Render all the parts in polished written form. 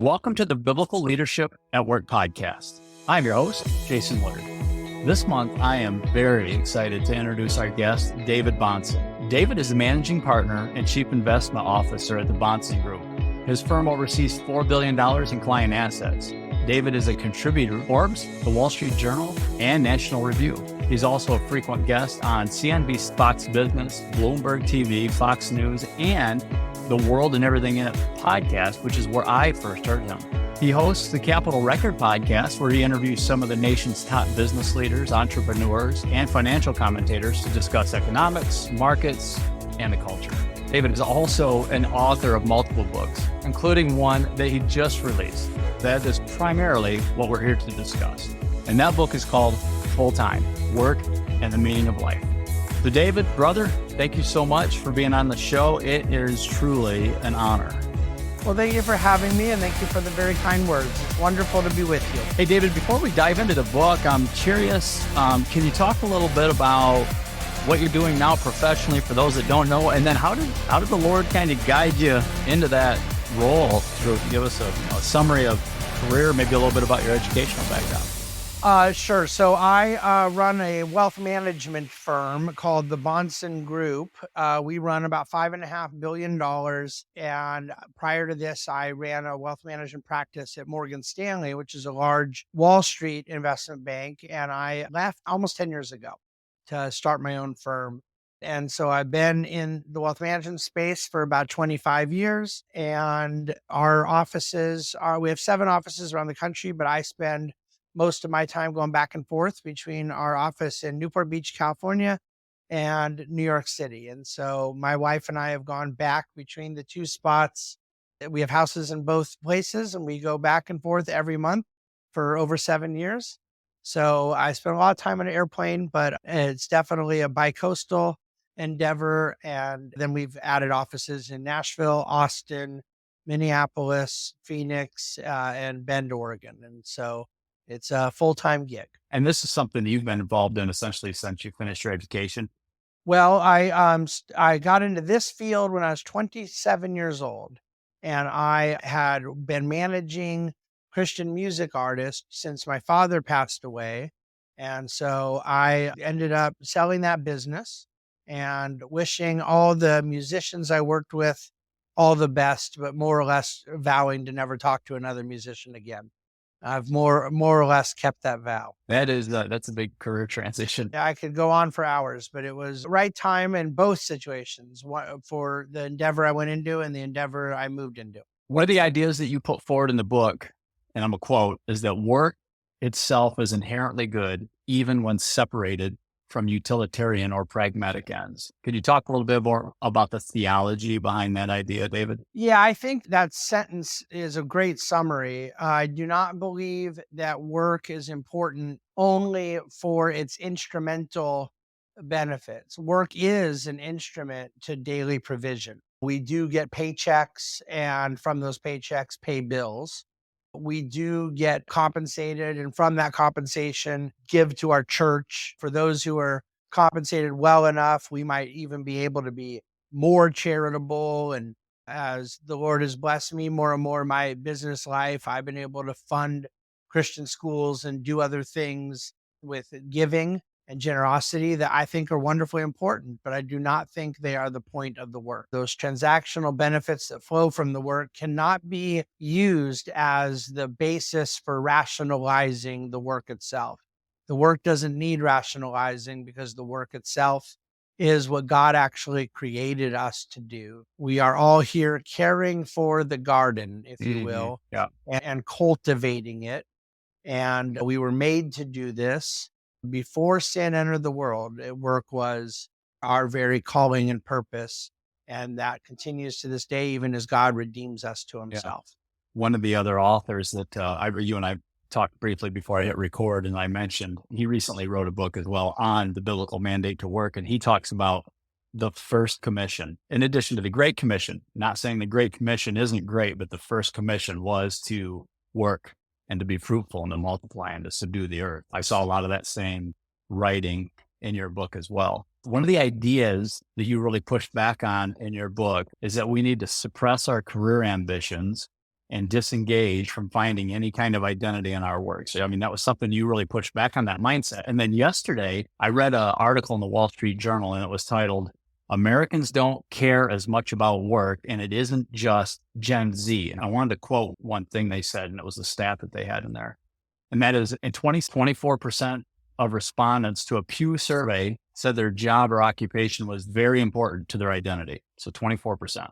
Welcome to the Biblical Leadership at Work podcast. I'm your host, Jason Woodard. This month, I am very excited to introduce our guest, David Bahnsen. David is the managing partner and chief investment officer at the Bahnsen Group. His firm oversees $4 billion in client assets. David is a contributor to Forbes, the Wall Street Journal, and National Review. He's also a frequent guest on CNBC's Fox Business, Bloomberg TV, Fox News, and the World and Everything in It podcast, which is where I first heard him. He hosts the Capital Record podcast, where he interviews some of the nation's top business leaders, entrepreneurs, and financial commentators to discuss economics, markets, and the culture. David is also an author of multiple books, including one that he just released. That is primarily what we're here to discuss. And that book is called Full Time: Work and the Meaning of Life. So David, brother, thank you so much for being on the show. It is truly an honor. Well, thank you for having me, and thank you for the very kind words. It's wonderful to be with you. Hey, David, before we dive into the book, I'm curious, can you talk a little bit about what you're doing now professionally for those that don't know? And then how did the Lord kind of guide you into that role? Give us a summary of career, maybe a little bit about your educational background. Sure. So I run a wealth management firm called the Bahnsen Group. We run about $5.5 billion. And prior to this, I ran a wealth management practice at Morgan Stanley, which is a large Wall Street investment bank. And I left almost 10 years ago to start my own firm. And so I've been in the wealth management space for about 25 years. And our offices we have 7 offices around the country, but I spend most of my time going back and forth between our office in Newport Beach, California, and New York City. And so my wife and I have gone back between the two spots. We have houses in both places, and we go back and forth every month for over 7 years. So I spent a lot of time on an airplane, but it's definitely a bi-coastal endeavor. And then we've added offices in Nashville, Austin, Minneapolis, Phoenix, and Bend, Oregon. And so it's a full-time gig. And this is something that you've been involved in essentially since you finished your education. Well, I got into this field when I was 27 years old, and I had been managing Christian music artists since my father passed away. And so I ended up selling that business and wishing all the musicians I worked with all the best, but more or less vowing to never talk to another musician again. I've more or less kept that vow. That's a big career transition. I could go on for hours, but it was the right time in both situations for the endeavor I went into and the endeavor I moved into. One of the ideas that you put forward in the book, and I'm a quote, is that work itself is inherently good, even when separated from utilitarian or pragmatic ends. Could you talk a little bit more about the theology behind that idea, David? Yeah, I think that sentence is a great summary. I do not believe that work is important only for its instrumental benefits. Work is an instrument to daily provision. We do get paychecks, and from those paychecks, pay bills. We do get compensated, and from that compensation, give to our church. For those who are compensated well enough, we might even be able to be more charitable. And as the Lord has blessed me more and more in my business life, I've been able to fund Christian schools and do other things with giving and generosity that I think are wonderfully important, but I do not think they are the point of the work. Those transactional benefits that flow from the work cannot be used as the basis for rationalizing the work itself. The work doesn't need rationalizing because the work itself is what God actually created us to do. We are all here caring for the garden, if you will, and cultivating it. And we were made to do this. Before sin entered the world, work was our very calling and purpose. And that continues to this day, even as God redeems us to himself. Yeah. One of the other authors that you and I talked briefly before I hit record, and I mentioned, he recently wrote a book as well on the biblical mandate to work. And he talks about the first commission, in addition to the Great Commission. Not saying the Great Commission isn't great, but the first commission was to work and to be fruitful and to multiply and to subdue the earth. I saw a lot of that same writing in your book as well. One of the ideas that you really pushed back on in your book is that we need to suppress our career ambitions and disengage from finding any kind of identity in our work. So, I mean, that was something you really pushed back on that mindset. And then yesterday, I read an article in the Wall Street Journal, and it was titled, Americans Don't Care as Much About Work, and It Isn't Just Gen Z. And I wanted to quote one thing they said, and it was the stat that they had in there. And that is, in 24% of respondents to a Pew survey said their job or occupation was very important to their identity. So 24%.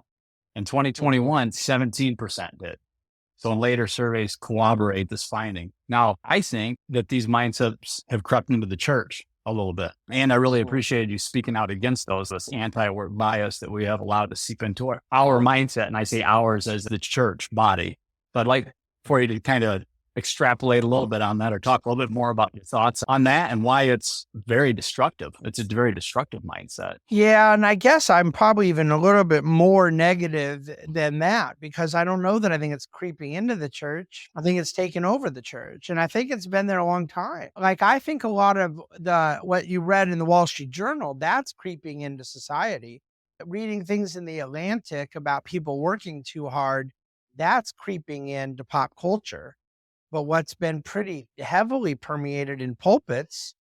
In 2021, 17% did. So in later surveys corroborate this finding. Now, I think that these mindsets have crept into the church a little bit. And I really appreciated you speaking out against this anti-work bias that we have allowed to seep into our mindset. And I say ours as the church body. But I'd like for you to kind of extrapolate a little bit on that, or talk a little bit more about your thoughts on that and why it's very destructive. It's a very destructive mindset. Yeah, and I guess I'm probably even a little bit more negative than that, because I don't know that I think it's creeping into the church. I think it's taken over the church, and I think it's been there a long time. Like, I think a lot of what you read in the Wall Street Journal, that's creeping into society. Reading things in the Atlantic about people working too hard, that's creeping into pop culture. But what's been pretty heavily permeated in pulpits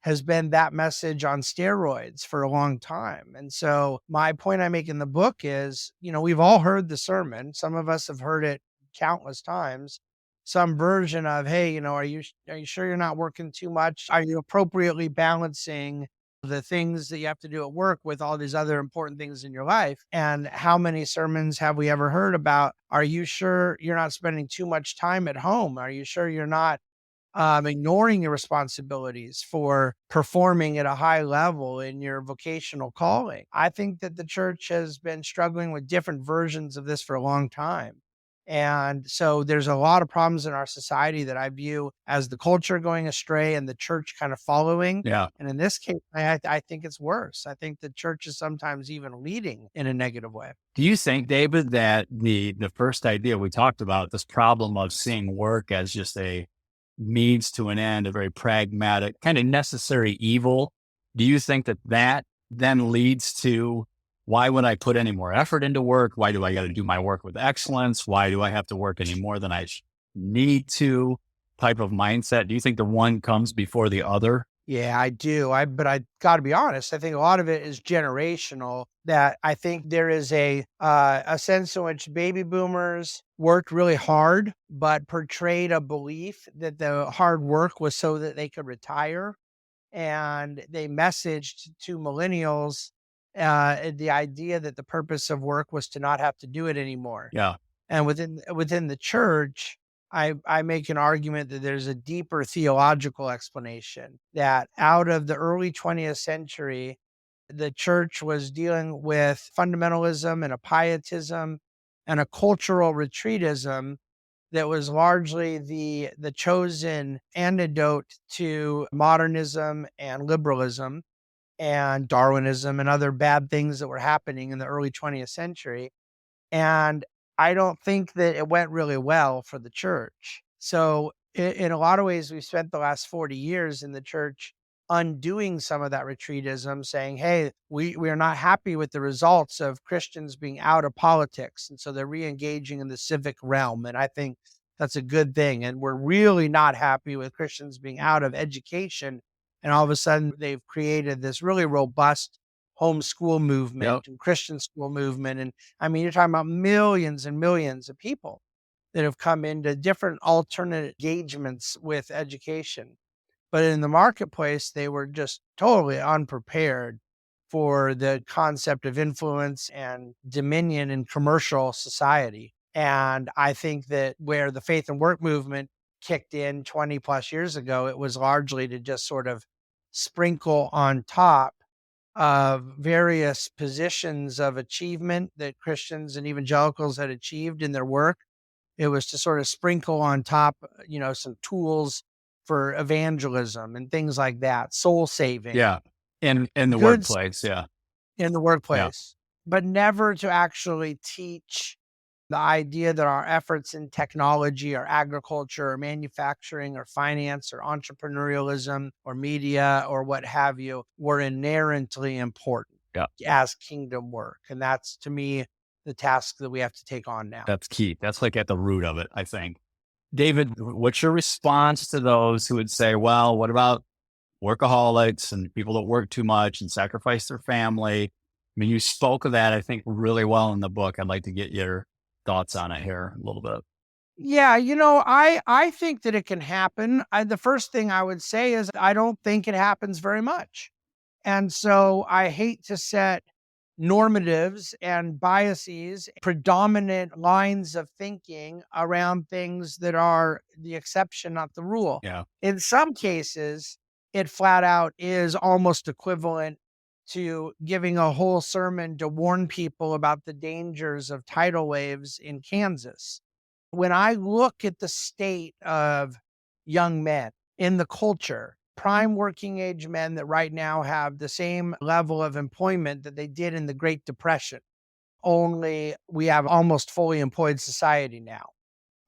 has been that message on steroids for a long time. And so my point I make in the book is, we've all heard the sermon. Some of us have heard it countless times. Some version of, hey, are you sure you're not working too much? Are you appropriately balancing the things that you have to do at work with all these other important things in your life? And how many sermons have we ever heard about, are you sure you're not spending too much time at home? Are you sure you're not ignoring your responsibilities for performing at a high level in your vocational calling? I think that the church has been struggling with different versions of this for a long time. And so there's a lot of problems in our society that I view as the culture going astray and the church kind of following. Yeah. And in this case, I think it's worse. I think the church is sometimes even leading in a negative way. Do you think, David, that the first idea we talked about, this problem of seeing work as just a means to an end, a very pragmatic, kind of necessary evil, do you think that then leads to, why would I put any more effort into work? Why do I got to do my work with excellence? Why do I have to work any more than I need to? Type of mindset. Do you think the one comes before the other? Yeah, I do. But I got to be honest. I think a lot of it is generational. That I think there is a sense in which baby boomers worked really hard, but portrayed a belief that the hard work was so that they could retire, and they messaged to millennials the idea that the purpose of work was to not have to do it anymore. Yeah. And within the church, I make an argument that there's a deeper theological explanation, that out of the early 20th century, the church was dealing with fundamentalism and a pietism and a cultural retreatism that was largely the chosen antidote to modernism and liberalism and Darwinism and other bad things that were happening in the early 20th century. And I don't think that it went really well for the church. So in a lot of ways, we've spent the last 40 years in the church undoing some of that retreatism, saying, hey, we are not happy with the results of Christians being out of politics. And so they're re-engaging in the civic realm. And I think that's a good thing. And we're really not happy with Christians being out of education. And all of a sudden, they've created this really robust homeschool movement and Christian school movement. And I mean, you're talking about millions and millions of people that have come into different alternate engagements with education. But in the marketplace, they were just totally unprepared for the concept of influence and dominion in commercial society. And I think that where the faith and work movement kicked in 20 plus years ago, it was largely to just sort of sprinkle on top of various positions of achievement that Christians and evangelicals had achieved in their work. It was to sort of sprinkle on top, some tools for evangelism and things like that, soul saving. Yeah. In the workplace. Yeah. In the workplace, but never to actually teach the idea that our efforts in technology or agriculture or manufacturing or finance or entrepreneurialism or media or what have you were inherently important as kingdom work. And that's, to me, the task that we have to take on now. That's key. That's like at the root of it, I think. David, what's your response to those who would say, well, what about workaholics and people that work too much and sacrifice their family? I mean, you spoke of that, I think, really well in the book. I'd like to get your thoughts on it here a little bit. Yeah, I think that it can happen. The first thing I would say is I don't think it happens very much. And so I hate to set normatives and biases, predominant lines of thinking around things that are the exception, not the rule. Yeah. In some cases, it flat out is almost equivalent to giving a whole sermon to warn people about the dangers of tidal waves in Kansas. When I look at the state of young men in the culture, prime working age men that right now have the same level of employment that they did in the Great Depression, only we have almost fully employed society now.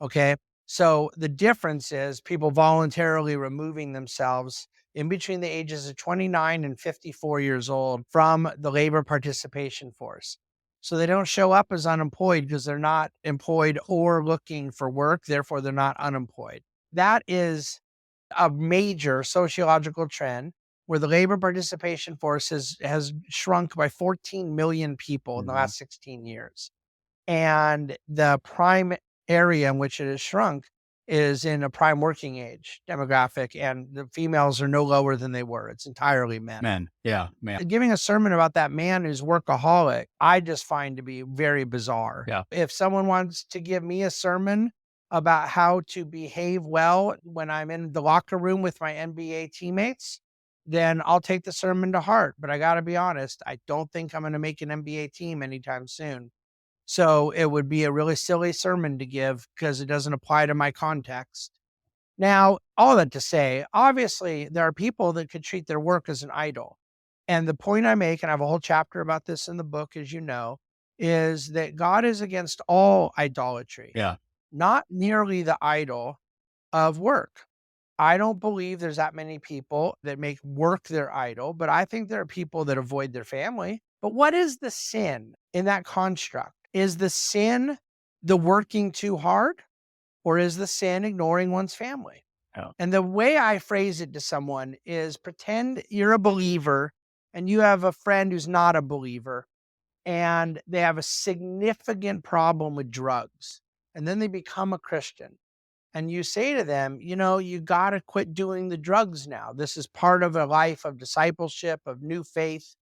Okay. So the difference is people voluntarily removing themselves in between the ages of 29 and 54 years old from the labor participation force. So they don't show up as unemployed because they're not employed or looking for work. Therefore, they're not unemployed. That is a major sociological trend where the labor participation force has shrunk by 14 million people in the last 16 years. And the prime area in which it has shrunk is in a prime working age demographic, and the females are no lower than they were. It's entirely men. Men. Yeah, man. Giving a sermon about that man who's workaholic, I just find to be very bizarre. Yeah. If someone wants to give me a sermon about how to behave well when I'm in the locker room with my NBA teammates, then I'll take the sermon to heart. But I got to be honest, I don't think I'm going to make an NBA team anytime soon. So it would be a really silly sermon to give because it doesn't apply to my context. Now, all that to say, obviously, there are people that could treat their work as an idol. And the point I make, and I have a whole chapter about this in the book, as you know, is that God is against all idolatry. Yeah. Not nearly the idol of work. I don't believe there's that many people that make work their idol, but I think there are people that avoid their family. But what is the sin in that construct? Is the sin the working too hard, or is the sin ignoring one's family? Yeah. And the way I phrase it to someone is pretend you're a believer and you have a friend who's not a believer and they have a significant problem with drugs. And then they become a Christian. And you say to them, you got to quit doing the drugs now. This is part of a life of discipleship, of new faith.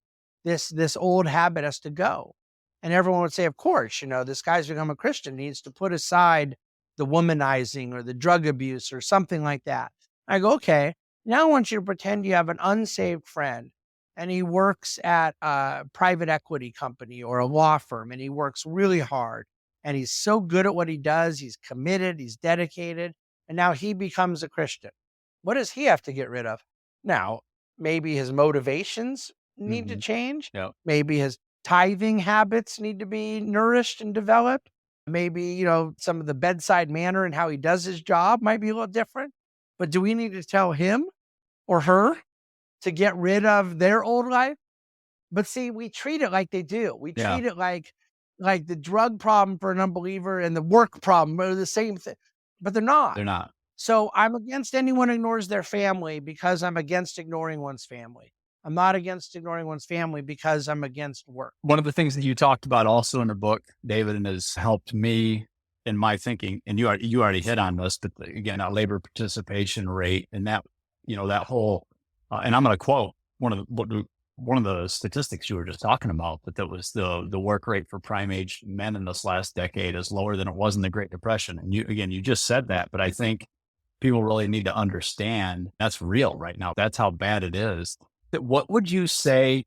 This old habit has to go. And everyone would say, of course, this guy's become a Christian. He needs to put aside the womanizing or the drug abuse or something like that. I go, okay, now I want you to pretend you have an unsaved friend and he works at a private equity company or a law firm and he works really hard. And he's so good at what he does. He's committed. He's dedicated. And now he becomes a Christian. What does he have to get rid of? Now, maybe his motivations need to change. Yeah. Maybe his tithing habits need to be nourished and developed. Maybe, some of the bedside manner and how he does his job might be a little different. But do we need to tell him or her to get rid of their old life? But see, we treat it like they do. We treat it like the drug problem for an unbeliever and the work problem are the same thing, but they're not. They're not. So I'm against anyone who ignores their family because I'm against ignoring one's family. I'm not against ignoring one's family because I'm against work. One of the things that you talked about also in the book, David, and has helped me in my thinking, and you already hit on this, but again, our labor participation rate and that, that whole, and I'm going to quote one of the statistics you were just talking about, but that was the work rate for prime age men in this last decade is lower than it was in the Great Depression. And you just said that, but I think people really need to understand that's real right now. That's how bad it is. What would you say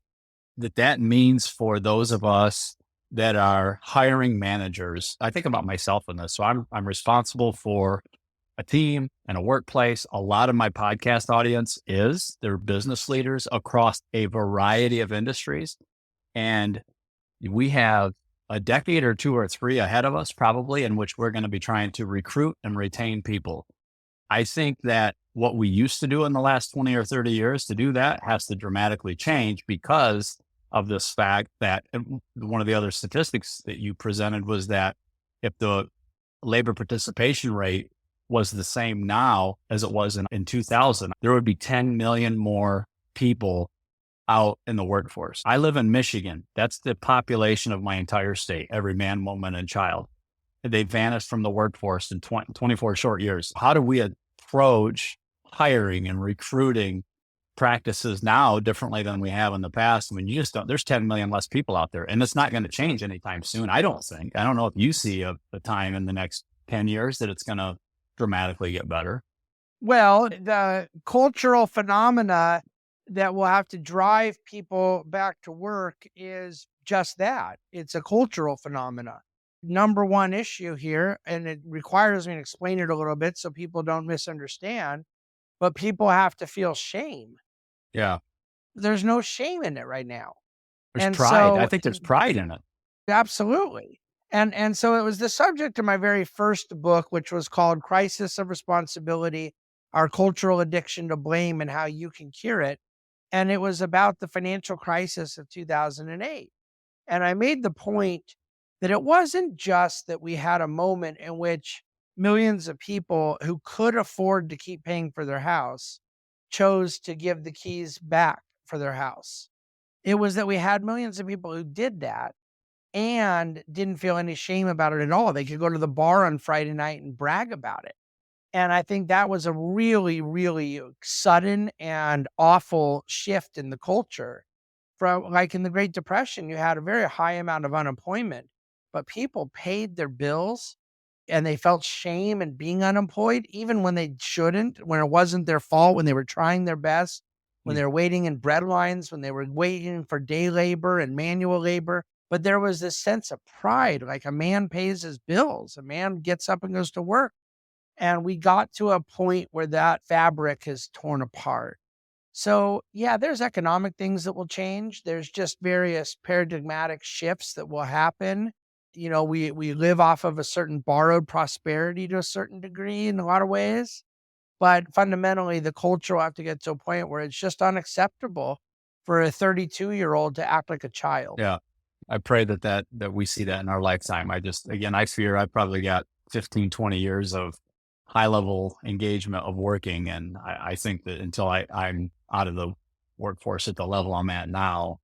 that means for those of us that are hiring managers? I think about myself in this. So I'm responsible for a team and a workplace. A lot of my podcast audience they're business leaders across a variety of industries. And we have a decade or two or three ahead of us probably in which we're going to be trying to recruit and retain people. I think that what we used to do in the last 20 or 30 years to do that has to dramatically change because of this fact that one of the other statistics that you presented was that if the labor participation rate was the same now as it was in 2000, there would be 10 million more people out in the workforce. I live in Michigan. That's the population of my entire state, every man, woman, and child. They vanished from the workforce in 24 short years. How do we approach hiring and recruiting practices now differently than we have in the past? I mean, you just don't, there's 10 million less people out there, and it's not going to change anytime soon. I don't think. I don't know if you see a time in the next 10 years that it's going to dramatically get better. Well, the cultural phenomena that will have to drive people back to work is just that. It's a cultural phenomena. Number one issue here, and it requires me to explain it a little bit so people don't misunderstand, but people have to feel shame. Yeah. There's no shame in it right now. There's And pride. I so, think there's pride in it. absolutely. And so it was the subject of my very first book, which was called Crisis of Responsibility, Our Cultural Addiction to Blame and How You Can Cure It. And it was about the financial crisis of 2008. And I made the point that it wasn't just that we had a moment in which millions of people who could afford to keep paying for their house chose to give the keys back for their house. It was that we had millions of people who did that and didn't feel any shame about it at all. They could go to the bar on Friday night and brag about it. And I think that was a really, really sudden and awful shift in the culture. From like in the Great Depression, you had a very high amount of unemployment, but people paid their bills and they felt shame in being unemployed, even when they shouldn't, when it wasn't their fault, when they were trying their best, when they were waiting in bread lines, when they were waiting for day labor and manual labor. But there was this sense of pride, like a man pays his bills, a man gets up and goes to work. And we got to a point where that fabric is torn apart. So yeah, there's economic things that will change. There's just various paradigmatic shifts that will happen. You know, we live off of a certain borrowed prosperity to a certain degree in a lot of ways. But fundamentally, the culture will have to get to a point where it's just unacceptable for a 32-year-old to act like a child. Yeah. I pray that we see that in our lifetime. I fear I've probably got 15, 20 years of high level engagement of working. And I think that until I'm out of the workforce at the level I'm at now,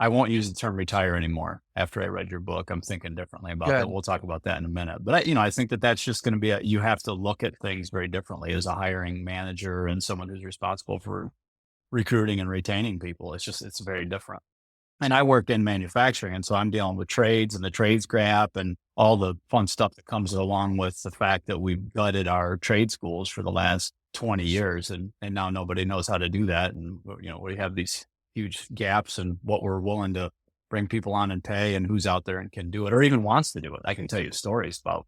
I won't use the term retire anymore. After I read your book, I'm thinking differently about that. We'll talk about that in a minute. But I think that's just going to be you have to look at things very differently as a hiring manager and someone who's responsible for recruiting and retaining people. It's very different. And I work in manufacturing, and so I'm dealing with trades and the trades gap and all the fun stuff that comes along with the fact that we've gutted our trade schools for the last 20 years, and now nobody knows how to do that. And we have these huge gaps in what we're willing to bring people on and pay, and who's out there and can do it or even wants to do it. I can tell you stories about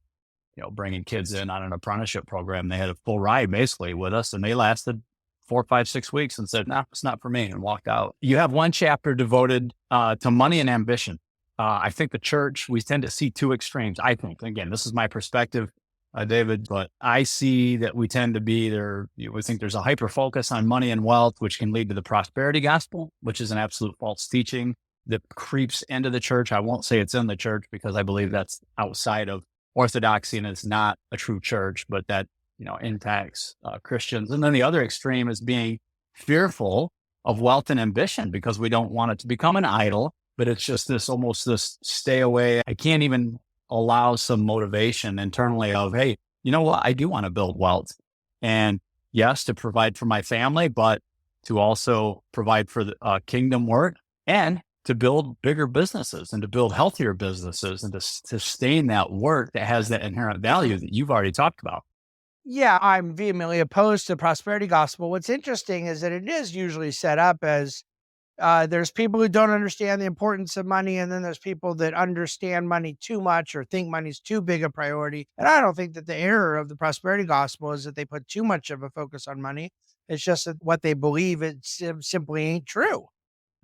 bringing kids in on an apprenticeship program. They had a full ride basically with us, and they lasted 4, 5, 6 weeks and said, "No, it's not for me," and walked out. You have one chapter devoted to money and ambition. I think the church, we tend to see two extremes. I think, again, this is my perspective, David, but I see that we tend to be there. We think there's a hyper focus on money and wealth, which can lead to the prosperity gospel, which is an absolute false teaching that creeps into the church. I won't say it's in the church because I believe that's outside of orthodoxy and it's not a true church, but that impacts Christians. And then the other extreme is being fearful of wealth and ambition because we don't want it to become an idol, but it's just this stay away. I can't even allow some motivation internally of, hey, you know what? I do want to build wealth. And yes, to provide for my family, but to also provide for the kingdom work and to build bigger businesses and to build healthier businesses and to sustain that work that has that inherent value that you've already talked about. Yeah, I'm vehemently opposed to prosperity gospel. What's interesting is that it is usually set up as there's people who don't understand the importance of money, and then there's people that understand money too much or think money's too big a priority. And I don't think that the error of the prosperity gospel is that they put too much of a focus on money. It's just that what they believe it simply ain't true.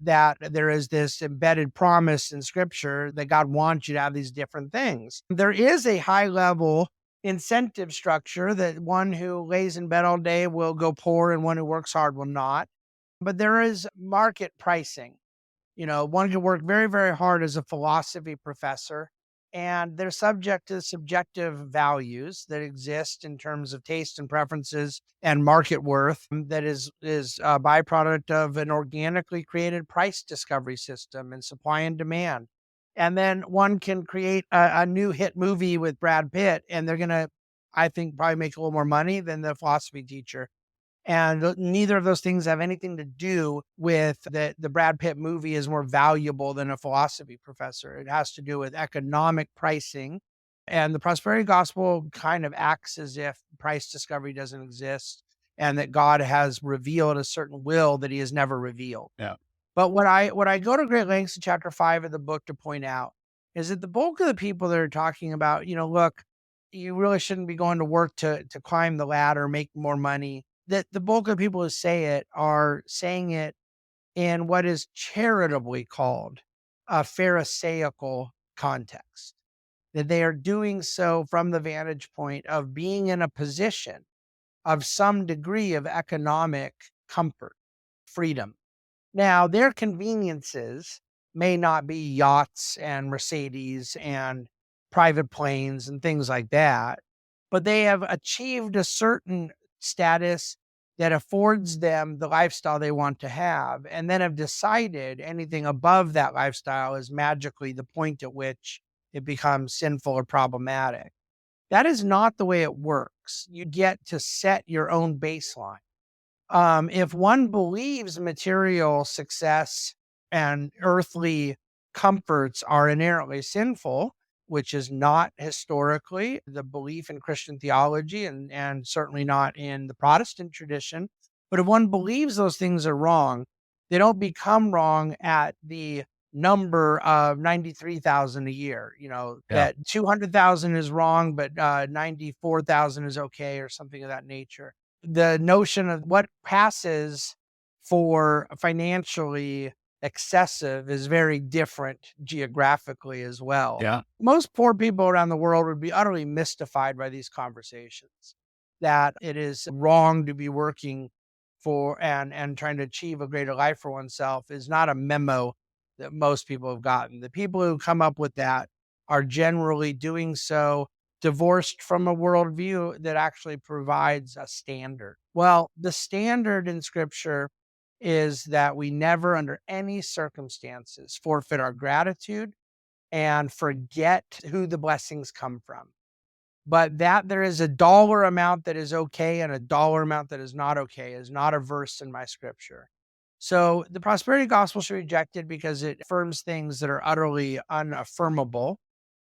That there is this embedded promise in scripture that God wants you to have these different things. There is a high level incentive structure that one who lays in bed all day will go poor and one who works hard will not. But there is market pricing. One can work very, very hard as a philosophy professor, and they're subject to subjective values that exist in terms of taste and preferences and market worth that is a byproduct of an organically created price discovery system and supply and demand. And then one can create a new hit movie with Brad Pitt, and they're going to, I think, probably make a little more money than the philosophy teacher. And neither of those things have anything to do with the Brad Pitt movie is more valuable than a philosophy professor. It has to do with economic pricing. And the prosperity gospel kind of acts as if price discovery doesn't exist and that God has revealed a certain will that he has never revealed. Yeah. But what I go to great lengths in chapter 5 of the book to point out is that the bulk of the people that are talking about, look, you really shouldn't be going to work to climb the ladder, make more money, that the bulk of the people who say it are saying it in what is charitably called a Pharisaical context, that they are doing so from the vantage point of being in a position of some degree of economic comfort, freedom. Now, their conveniences may not be yachts and Mercedes and private planes and things like that, but they have achieved a certain status that affords them the lifestyle they want to have, and then have decided anything above that lifestyle is magically the point at which it becomes sinful or problematic. That is not the way it works. You get to set your own baseline. If one believes material success and earthly comforts are inherently sinful, which is not historically the belief in Christian theology and certainly not in the Protestant tradition, but if one believes those things are wrong, they don't become wrong at the number of 93,000 a year, that 200,000 is wrong, but 94,000 is okay or something of that nature. The notion of what passes for financially excessive is very different geographically as well. Yeah. Most poor people around the world would be utterly mystified by these conversations, that it is wrong to be working for and trying to achieve a greater life for oneself is not a memo that most people have gotten. The people who come up with that are generally doing so divorced from a worldview that actually provides a standard. Well, the standard in Scripture is that we never, under any circumstances, forfeit our gratitude and forget who the blessings come from. But that there is a dollar amount that is okay and a dollar amount that is not okay is not a verse in my Scripture. So the prosperity gospel should be rejected because it affirms things that are utterly unaffirmable.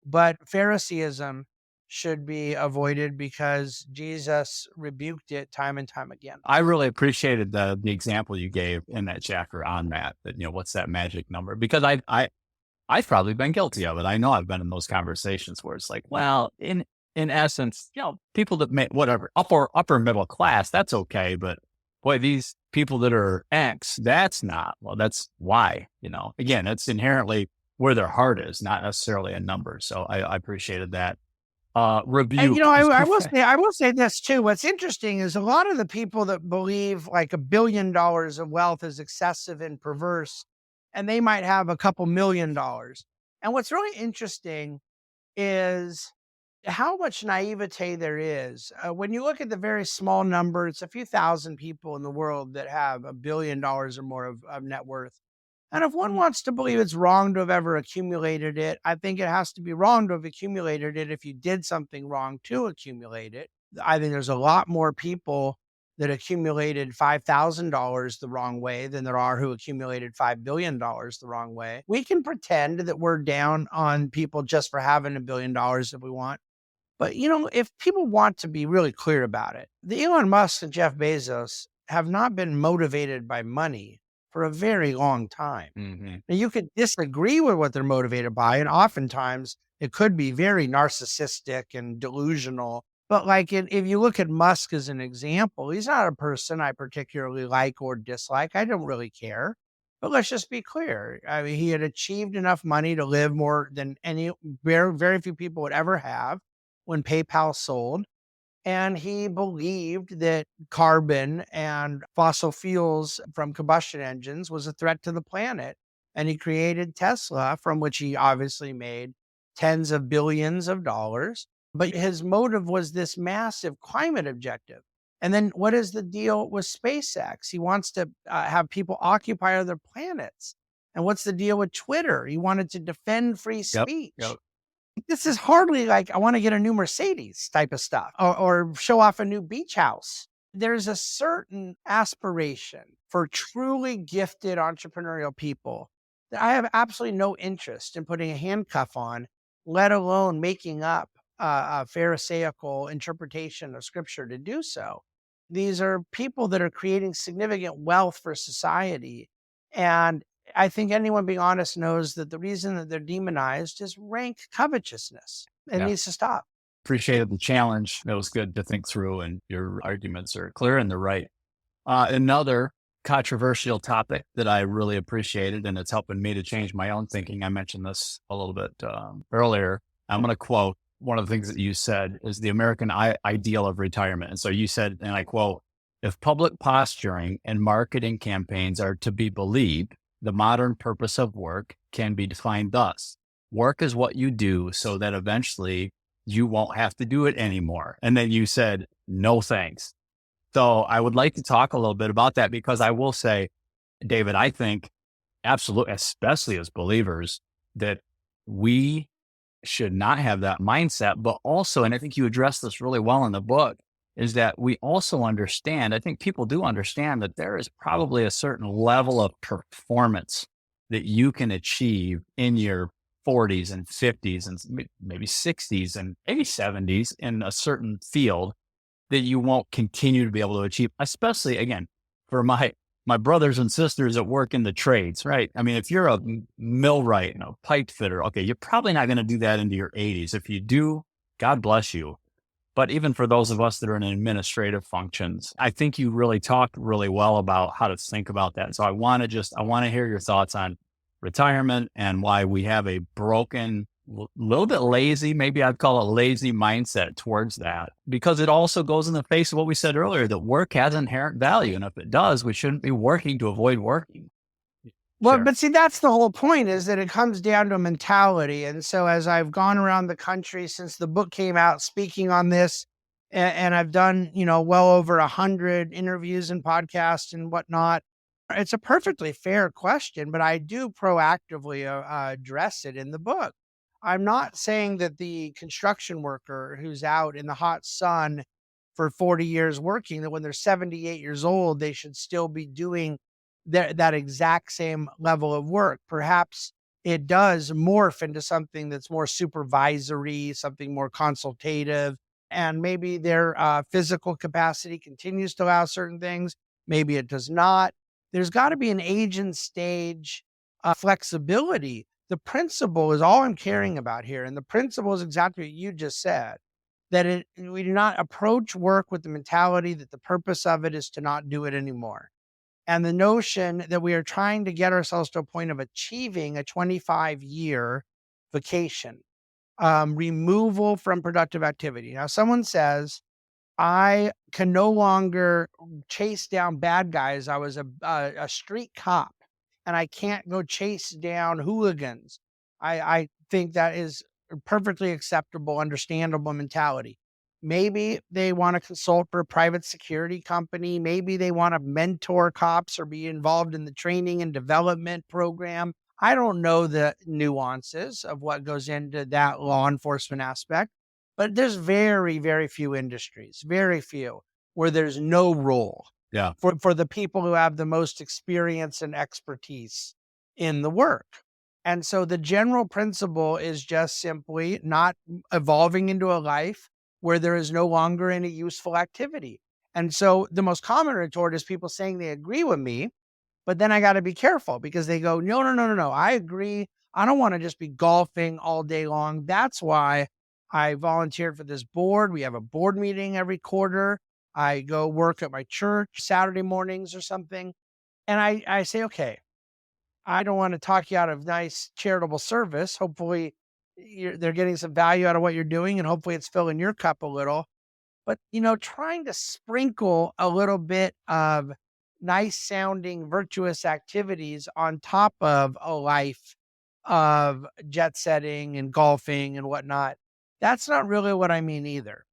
But Phariseeism should be avoided because Jesus rebuked it time and time again. I really appreciated the example you gave in that chapter on that, what's that magic number? Because I've probably been guilty of it. I know I've been in those conversations where it's like, well, in essence, people that make whatever upper middle class, that's okay. But boy, these people that are X, that's not. Well, that's why, again, it's inherently where their heart is, not necessarily a number. So I appreciated that. Rebuke. And, I will say this too. What's interesting is a lot of the people that believe like $1 billion of wealth is excessive and perverse, and they might have a couple $1 million. And what's really interesting is how much naivete there is. When you look at the very small number, it's a few thousand people in the world that have $1 billion or more of net worth. And if one wants to believe it's wrong to have ever accumulated it, I think it has to be wrong to have accumulated it if you did something wrong to accumulate it. I think there's a lot more people that accumulated $5,000 the wrong way than there are who accumulated $5 billion the wrong way. We can pretend that we're down on people just for having $1 billion if we want. But, if people want to be really clear about it, the Elon Musk and Jeff Bezos have not been motivated by money for a very long time. Mm-hmm. Now, you could disagree with what they're motivated by, and oftentimes it could be very narcissistic and delusional. But if you look at Musk as an example, he's not a person I particularly like or dislike. I don't really care. But let's just be clear. I mean, he had achieved enough money to live more than very few people would ever have when PayPal sold. And he believed that carbon and fossil fuels from combustion engines was a threat to the planet. and he created Tesla, from which he obviously made tens of billions of dollars. But his motive was this massive climate objective. And then what is the deal with SpaceX? He wants to have people occupy other planets. And what's the deal with Twitter? He wanted to defend free Yep. speech. Yep. This is hardly like I want to get a new Mercedes type of stuff, or show off a new beach house. There's a certain aspiration for truly gifted entrepreneurial people that I have absolutely no interest in putting a handcuff on, let alone making up a Pharisaical interpretation of scripture to do so. These are people that are creating significant wealth for society. And I think anyone being honest knows that the reason that they're demonized is rank covetousness. It Yeah. needs to stop. Appreciated the challenge. That was good to think through, and your arguments are clear and they're right. Another controversial topic that I really appreciated, and it's helping me to change my own thinking. I mentioned this a little bit earlier. I'm going to quote one of the things that you said is the American ideal of retirement. And so you said, and I quote, if public posturing and marketing campaigns are to be believed, the modern purpose of work can be defined thus. Work is what you do so that eventually you won't have to do it anymore. And then you said, no thanks. So I would like to talk a little bit about that, because I will say, David, I think absolutely, especially as believers, that we should not have that mindset, but also, and I think you addressed this really well in the book, is that we also understand, I think people do understand that there is probably a certain level of performance that you can achieve in your 40s and 50s and maybe 60s and maybe 70s in a certain field that you won't continue to be able to achieve, especially again, for my brothers and sisters that work in the trades, right? I mean, if you're a millwright and a pipe fitter, okay, you're probably not going to do that into your 80s. If you do, God bless you. But even for those of us that are in administrative functions, I think you really talked really well about how to think about that. So I want to hear your thoughts on retirement and why we have a broken, little bit lazy, maybe I'd call it lazy mindset towards that, because it also goes in the face of what we said earlier, that work has inherent value. And if it does, we shouldn't be working to avoid working. Well, but see, that's the whole point, is that it comes down to mentality. And so as I've gone around the country since the book came out speaking on this, and I've done, well over 100 interviews and podcasts and whatnot, it's a perfectly fair question, but I do proactively address it in the book. I'm not saying that the construction worker who's out in the hot sun for 40 years working, that when they're 78 years old, they should still be doing that exact same level of work. Perhaps it does morph into something that's more supervisory, something more consultative, and maybe their physical capacity continues to allow certain things. Maybe it does not. There's got to be an age and stage flexibility. The principle is all I'm caring about here. And the principle is exactly what you just said, that we do not approach work with the mentality that the purpose of it is to not do it anymore. And the notion that we are trying to get ourselves to a point of achieving a 25-year vacation, removal from productive activity. Now, someone says, I can no longer chase down bad guys. I was a street cop, and I can't go chase down hooligans. I think that is a perfectly acceptable, understandable mentality. Maybe they want to consult for a private security company. Maybe they want to mentor cops or be involved in the training and development program. I don't know the nuances of what goes into that law enforcement aspect, but there's very, very few industries, very few, where there's no role for the people who have the most experience and expertise in the work. And so the general principle is just simply not evolving into a life where there is no longer any useful activity. And so the most common retort is people saying they agree with me, but then I got to be careful, because they go, no, I agree. I don't want to just be golfing all day long. That's why I volunteered for this board. We have a board meeting every quarter. I go work at my church Saturday mornings or something. And I say, okay, I don't want to talk you out of nice charitable service. Hopefully they're getting some value out of what you're doing, and hopefully it's filling your cup a little. But, trying to sprinkle a little bit of nice sounding virtuous activities on top of a life of jet setting and golfing and whatnot. That's not really what I mean either,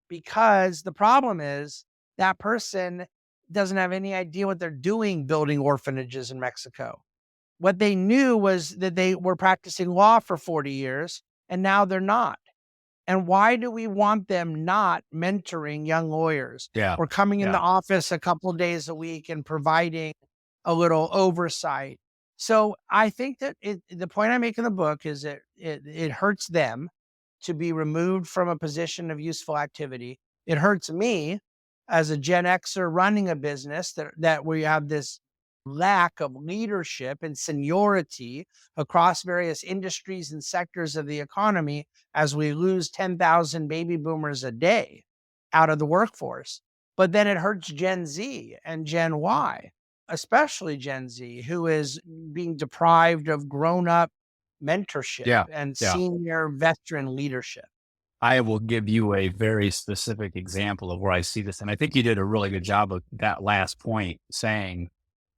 because the problem is that person doesn't have any idea what they're doing building orphanages in Mexico. What they knew was that they were practicing law for 40 years and now they're not. And why do we want them not mentoring young lawyers Yeah. or coming in the Yeah. office a couple of days a week and providing a little oversight? So I think that the point I make in the book is that it hurts them to be removed from a position of useful activity. It hurts me as a Gen Xer running a business that we have this lack of leadership and seniority across various industries and sectors of the economy as we lose 10,000 baby boomers a day out of the workforce. But then it hurts Gen Z and Gen Y, especially Gen Z, who is being deprived of grown-up mentorship Yeah. and Yeah. senior veteran leadership. I will give you a very specific example of where I see this. And I think you did a really good job of that last point, saying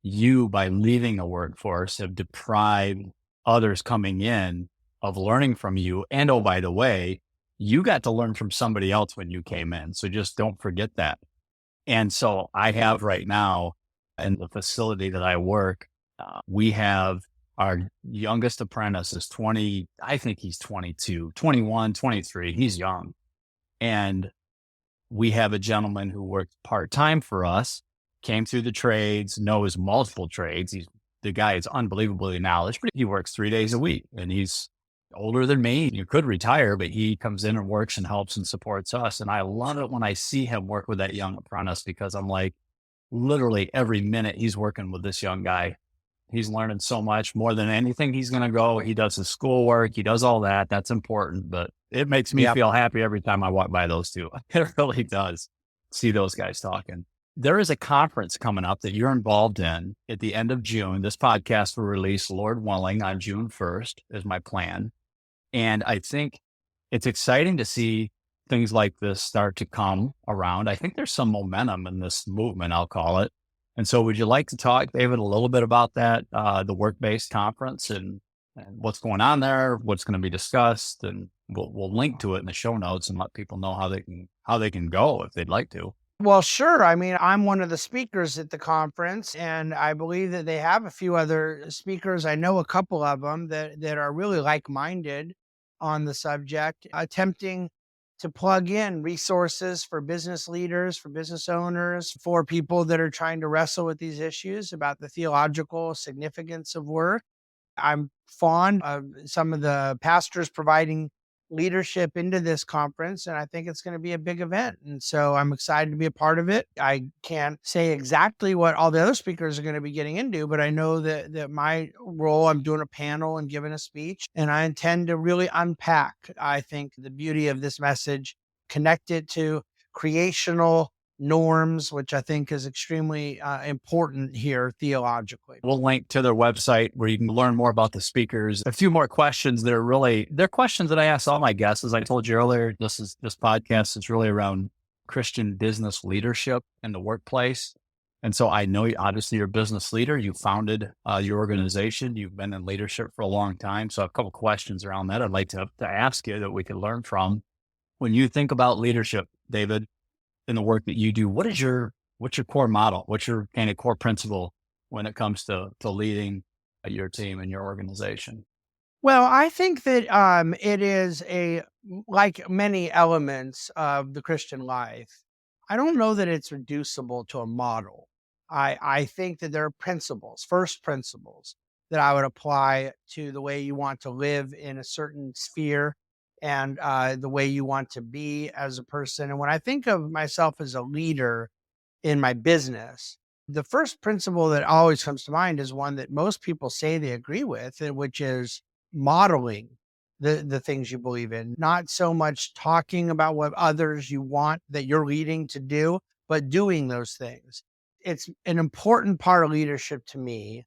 you, by leaving the workforce, have deprived others coming in of learning from you. And oh, by the way, you got to learn from somebody else when you came in. So just don't forget that. And so I have right now in the facility that I work, we have our youngest apprentice is 20, I think he's 22, 21, 23. He's young. And we have a gentleman who works part-time for us, came through the trades, knows multiple trades. The guy is unbelievably knowledgeable, but he works 3 days a week and he's older than me. You could retire, but he comes in and works and helps and supports us. And I love it when I see him work with that young apprentice, because I'm like, literally every minute he's working with this young guy, he's learning so much more than anything. He's going to go. He does his schoolwork. He does all that. That's important, but it makes me feel happy every time I walk by those two. It really does see those guys talking. There is a conference coming up that you're involved in at the end of June. This podcast will release, Lord willing, on June 1st is my plan. And I think it's exciting to see things like this start to come around. I think there's some momentum in this movement, I'll call it. And so would you like to talk, David, a little bit about that, the work-based conference and what's going on there, what's going to be discussed, and we'll link to it in the show notes and let people know how they can go if they'd like to. Well, sure. I mean, I'm one of the speakers at the conference, and I believe that they have a few other speakers. I know a couple of them that are really like-minded on the subject, attempting to plug in resources for business leaders, for business owners, for people that are trying to wrestle with these issues about the theological significance of work. I'm fond of some of the pastors providing leadership into this conference, and I think it's going to be a big event. And so I'm excited to be a part of it. I can't say exactly what all the other speakers are going to be getting into, but I know that my role, I'm doing a panel and giving a speech, and I intend to really unpack, I think, the beauty of this message, connect it to creational norms, which I think is extremely important here theologically. We'll link to their website where you can learn more about the speakers. A few more questions that are they're questions that I ask all my guests. As I told you earlier, this podcast is really around Christian business leadership in the workplace. And so I know obviously you're a business leader. You founded your organization. You've been in leadership for a long time. So I have a couple questions around that I'd like to ask you that we can learn from. When you think about leadership, David, in the work that you do, what's your core model? What's your kind of core principle when it comes to leading your team and your organization? Well, I think that it is like many elements of the Christian life, I don't know that it's reducible to a model. I think that there are first principles that I would apply to the way you want to live in a certain sphere and the way you want to be as a person. And when I think of myself as a leader in my business, the first principle that always comes to mind is one that most people say they agree with, which is modeling the things you believe in, not so much talking about what others you want that you're leading to do, but doing those things. It's an important part of leadership to me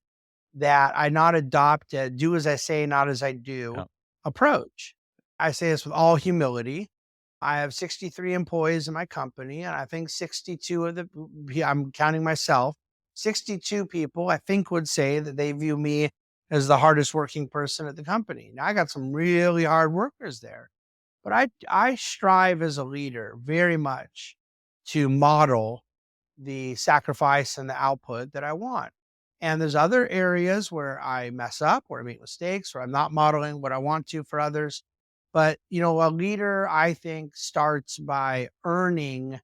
that I not adopt a do as I say, not as I do approach. I say this with all humility. I have 63 employees in my company, and I think 62 of I'm counting myself, 62 people, I think, would say that they view me as the hardest working person at the company. Now, I got some really hard workers there, but I strive as a leader very much to model the sacrifice and the output that I want. And there's other areas where I mess up, where I make mistakes, where I'm not modeling what I want to for others. But, a leader, I think, starts by earning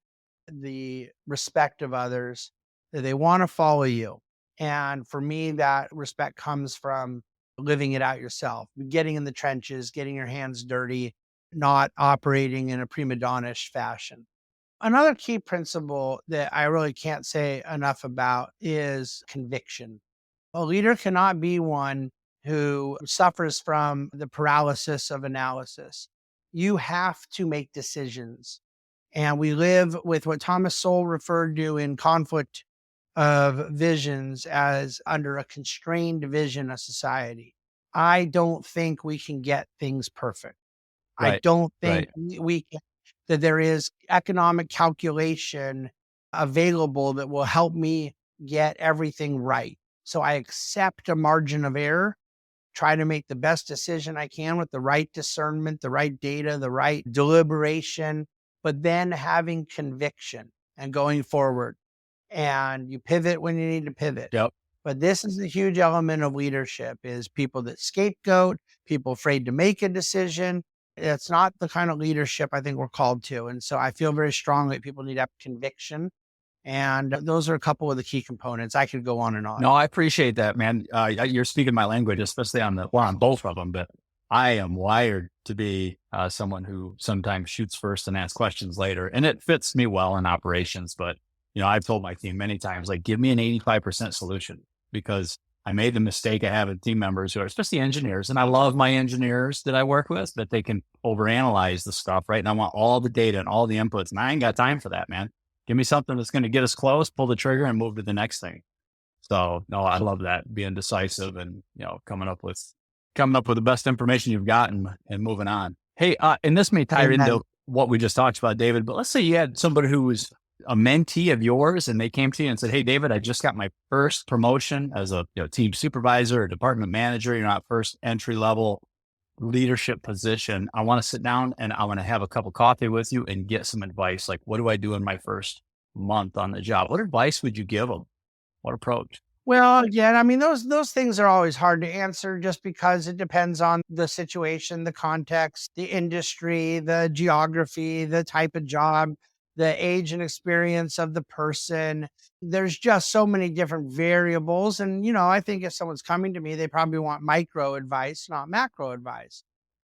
the respect of others, that they want to follow you. And for me, that respect comes from living it out yourself, getting in the trenches, getting your hands dirty, not operating in a prima donna-ish fashion. Another key principle that I really can't say enough about is conviction. A leader cannot be one who suffers from the paralysis of analysis. You have to make decisions. And we live with what Thomas Sowell referred to in Conflict of Visions as under a constrained vision of society. I don't think we can get things perfect. I Right. don't think Right. we can, that there is economic calculation available that will help me get everything right. So I accept a margin of error, try to make the best decision I can with the right discernment, the right data, the right deliberation, but then having conviction and going forward. And you pivot when you need to pivot. Yep. But this is a huge element of leadership, is people that scapegoat, people afraid to make a decision. It's not the kind of leadership I think we're called to. And so I feel very strongly that people need to have conviction. And those are a couple of the key components. I could go on and on. No, I appreciate that, man. You're speaking my language, especially on both of them. But I am wired to be someone who sometimes shoots first and asks questions later, and it fits me well in operations. But I've told my team many times, like, give me an 85% solution, because I made the mistake of having team members who are, especially engineers, and I love my engineers that I work with, but they can overanalyze the stuff, right? And I want all the data and all the inputs, and I ain't got time for that, man. Give me something that's going to get us close, pull the trigger, and move to the next thing. So, no, I love that, being decisive and, coming up with the best information you've got and moving on. Hey, and this may tie into what we just talked about, David, but let's say you had somebody who was a mentee of yours and they came to you and said, "Hey, David, I just got my first promotion as a team supervisor or department manager. You're not first entry level leadership position. I want to sit down and I want to have a cup of coffee with you and get some advice. Like, what do I do in my first month on the job?" What advice would you give them? What approach? Well, again, I mean, those things are always hard to answer just because it depends on the situation, the context, the industry, the geography, the type of job, the age and experience of the person. There's just so many different variables. And, I think if someone's coming to me, they probably want micro advice, not macro advice.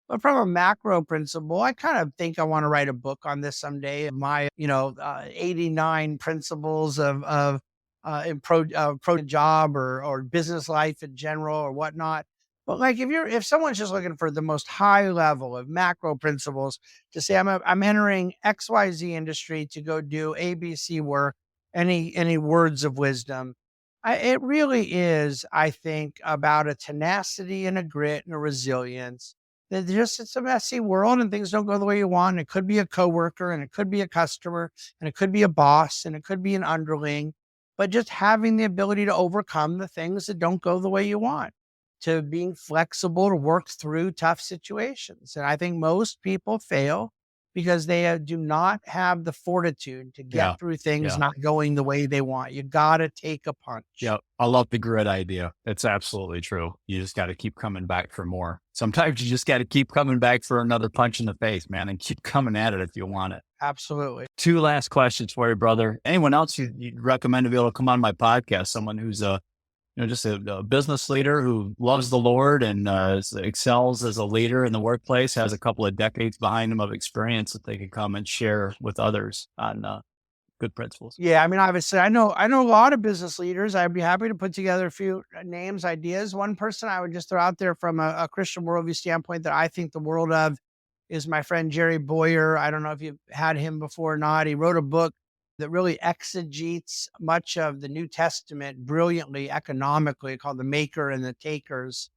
But from a macro principle, I kind of think I want to write a book on this someday. My, 89 principles of approach job or business life in general or whatnot. But like if someone's just looking for the most high level of macro principles to say I'm entering XYZ industry to go do ABC work, any words of wisdom, it really is, I think, about a tenacity and a grit and a resilience. It's a messy world and things don't go the way you want. And it could be a coworker and it could be a customer and it could be a boss and it could be an underling. But just having the ability to overcome the things that don't go the way you want, to being flexible to work through tough situations. And I think most people fail because they do not have the fortitude to get through things not going the way they want. You got to take a punch. Yeah, I love the grit idea. It's absolutely true. You just got to keep coming back for more. Sometimes you just got to keep coming back for another punch in the face, man, and keep coming at it if you want it. Absolutely. 2 last questions for you, brother. Anyone else you'd recommend to be able to come on my podcast? Someone who's just a business leader who loves the Lord and excels as a leader in the workplace, has a couple of decades behind him of experience that they can come and share with others on good principles. Yeah, I mean, obviously, I know a lot of business leaders. I'd be happy to put together a few names, ideas. One person I would just throw out there from a Christian worldview standpoint that I think the world of is my friend Jerry Boyer. I don't know if you've had him before or not. He wrote a book that really exegetes much of the New Testament brilliantly, economically, called The Maker and the Takers.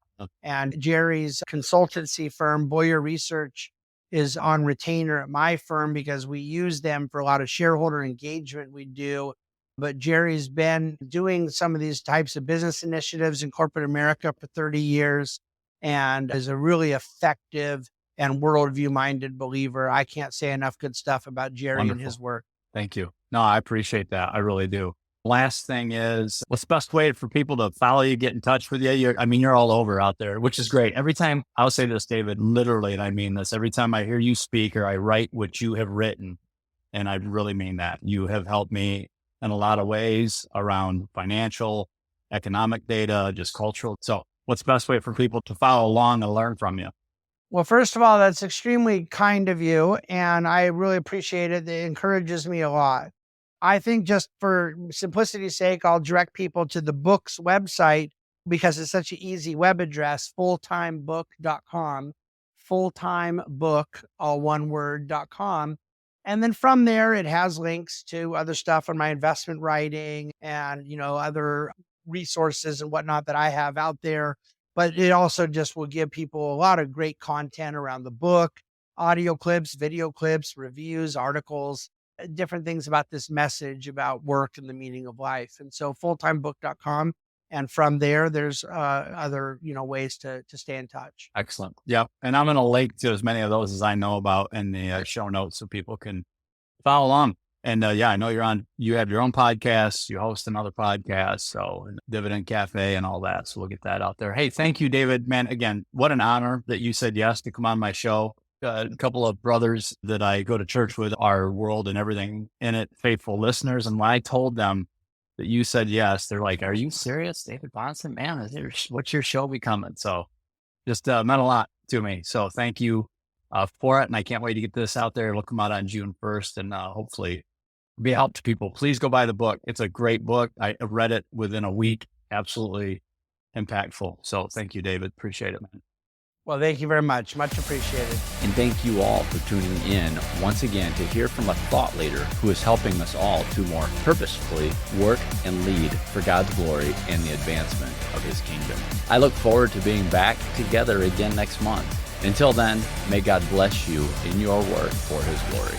And Jerry's consultancy firm, Boyer Research, is on retainer at my firm because we use them for a lot of shareholder engagement we do but Jerry's been doing some of these types of business initiatives in corporate America for 30 years and is a really effective and worldview-minded believer. I can't say enough good stuff about Jerry Wonderful. and his work. Thank you. No, I appreciate that. I really do. Last thing is, what's the best way for people to follow you, get in touch with you? You're all over out there, which is great. Every time, I'll say this, David, literally, and I mean this, every time I hear you speak or I write what you have written, and I really mean that, you have helped me in a lot of ways around financial, economic data, just cultural. So what's the best way for people to follow along and learn from you? Well, first of all, that's extremely kind of you, and I really appreciate it. It encourages me a lot. I think just for simplicity's sake, I'll direct people to the book's website because it's such an easy web address, fulltimebook.com, fulltimebook, all one word.com. And then from there, it has links to other stuff on my investment writing and, other resources and whatnot that I have out there. But it also just will give people a lot of great content around the book, audio clips, video clips, reviews, articles, different things about this message about work and the meaning of life. And so fulltimebook.com. And from there, there's other, ways to stay in touch. Excellent. Yeah. And I'm going to link to as many of those as I know about in the show notes so people can follow along. And I know you have your own podcast, you host another podcast, so Dividend Cafe and all that. So we'll get that out there. Hey, thank you, David, man. Again, what an honor that you said yes to come on my show. A couple of brothers that I go to church with, our world and everything in it, faithful listeners. And when I told them that you said yes, they're like, "Are you serious, David Bahnsen? Man, what's your show becoming?" So just meant a lot to me. So thank you for it. And I can't wait to get this out there. It'll come out on June 1st and hopefully be a help to people. Please go buy the book. It's a great book. I read it within a week. Absolutely impactful. So thank you, David. Appreciate it, man. Well, thank you very much. Much appreciated. And thank you all for tuning in once again to hear from a thought leader who is helping us all to more purposefully work and lead for God's glory and the advancement of his kingdom. I look forward to being back together again next month. Until then, may God bless you in your work for his glory.